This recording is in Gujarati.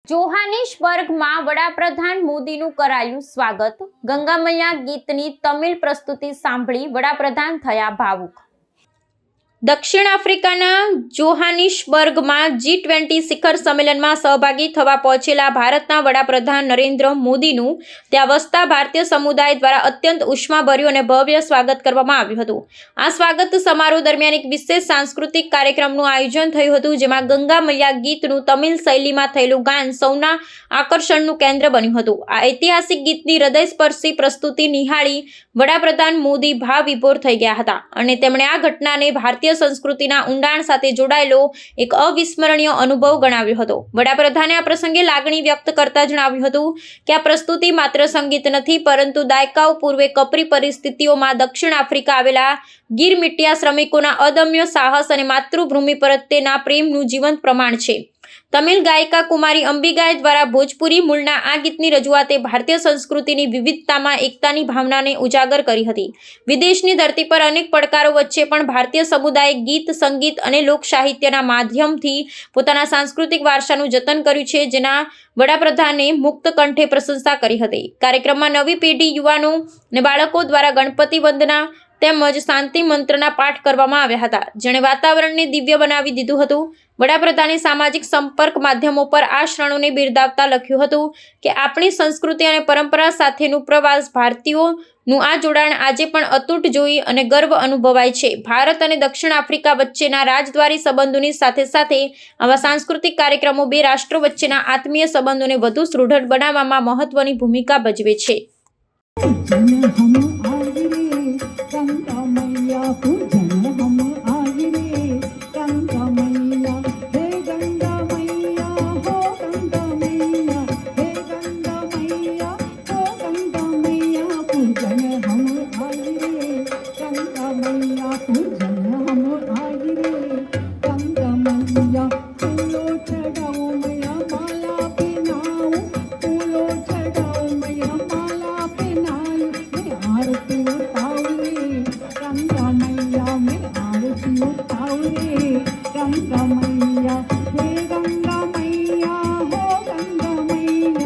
જોહાનિસબર્ગમાં વડાપ્રધાન મોદીનું કરાયું સ્વાગત। ગંગા મૈયા ગીતની તમિલ પ્રસ્તુતિ સાંભળી વડાપ્રધાન થયા ભાવુક। દક્ષિણ આફ્રિકાના જોહાનિસબર્ગમાં G20 શિખર સંમેલનમાં સહભાગી થવા પહોંચેલા ભારતના વડાપ્રધાન નરેન્દ્ર મોદીનું ત્યાં વસતા ભારતીય સમુદાય દ્વારા અત્યંત ઉષ્માભર્યું અને ભવ્ય સ્વાગત કરવામાં આવ્યું હતું। આ સ્વાગત સમારોહ દરમિયાન એક વિશેષ સાંસ્કૃતિક કાર્યક્રમનું આયોજન થયું હતું, જેમાં ગંગા મૈયા ગીતનું તમિલ શૈલીમાં થયેલું ગાન સૌના આકર્ષણનું કેન્દ્ર બન્યું હતું। આ ઐતિહાસિક ગીતની હૃદયસ્પર્શી પ્રસ્તુતિ નિહાળી વડાપ્રધાન મોદી ભાવવિભોર થઈ ગયા હતા અને તેમણે આ ઘટનાને ભારતીય સંસ્કૃતિના ઊંડાણ સાથે જોડાયેલો એક અવિસ્મરણીય અનુભવ ગણાવ્યો હતો। વડાપ્રધાને આ પ્રસંગે લાગણી વ્યક્ત કરતા જણાવ્યું હતું કે આ પ્રસ્તુતિ માત્ર સંગીત નથી, પરંતુ દાયકાઓ પૂર્વે કપરી પરિસ્થિતિઓમાં દક્ષિણ આફ્રિકા આવેલા ગીરમિટિયા શ્રમિકોના અદમ્ય સાહસ અને માતૃભૂમિ પ્રત્યેના પ્રેમનું જીવંત પ્રમાણ છે। તમિલ ગાયિકા કુમારી અંબિકાએ દ્વારા ભોજપુરી મૂળના આ ગીતની રજૂઆતે ભારતીય સંસ્કૃતિની વિવિધતામાં એકતાની ભાવનાને ઉજાગર કરી હતી। વિદેશની ધરતી પર અનેક પડકારો વચ્ચે પણ ભારતીય સમુદાયે ગીત, સંગીત અને લોકસાહિત્યના માધ્યમથી પોતાના સાંસ્કૃતિક વારસાનું જતન કર્યું છે, જેના વડાપ્રધાને મુક્ત કંઠે પ્રશંસા કરી હતી। કાર્યક્રમમાં નવી પેઢી, યુવાનો અને બાળકો દ્વારા ગણપતિ વંદના તેમજ શાંતિ મંત્રના પાઠ કરવામાં આવ્યા હતા, જેણે વાતાવરણને દિવ્ય બનાવી દીધું હતું। વડાપ્રધાને સામાજિક સંપર્ક માધ્યમો પર આ ક્ષણોને બિરદાવતા લખ્યું હતું કે આપણી સંસ્કૃતિ અને પરંપરા સાથેનું પ્રવાસ ભારતીયોનું આ જોડાણ આજે પણ અતૂટ જોઈ અને ગર્વ અનુભવાય છે। ભારત અને દક્ષિણ આફ્રિકા વચ્ચેના રાજદ્વારી સંબંધોની સાથે સાથે આવા સાંસ્કૃતિક કાર્યક્રમો બે રાષ્ટ્રો વચ્ચેના આત્મીય સંબંધોને વધુ સુદૃઢ બનાવવામાં મહત્વની ભૂમિકા ભજવે છે।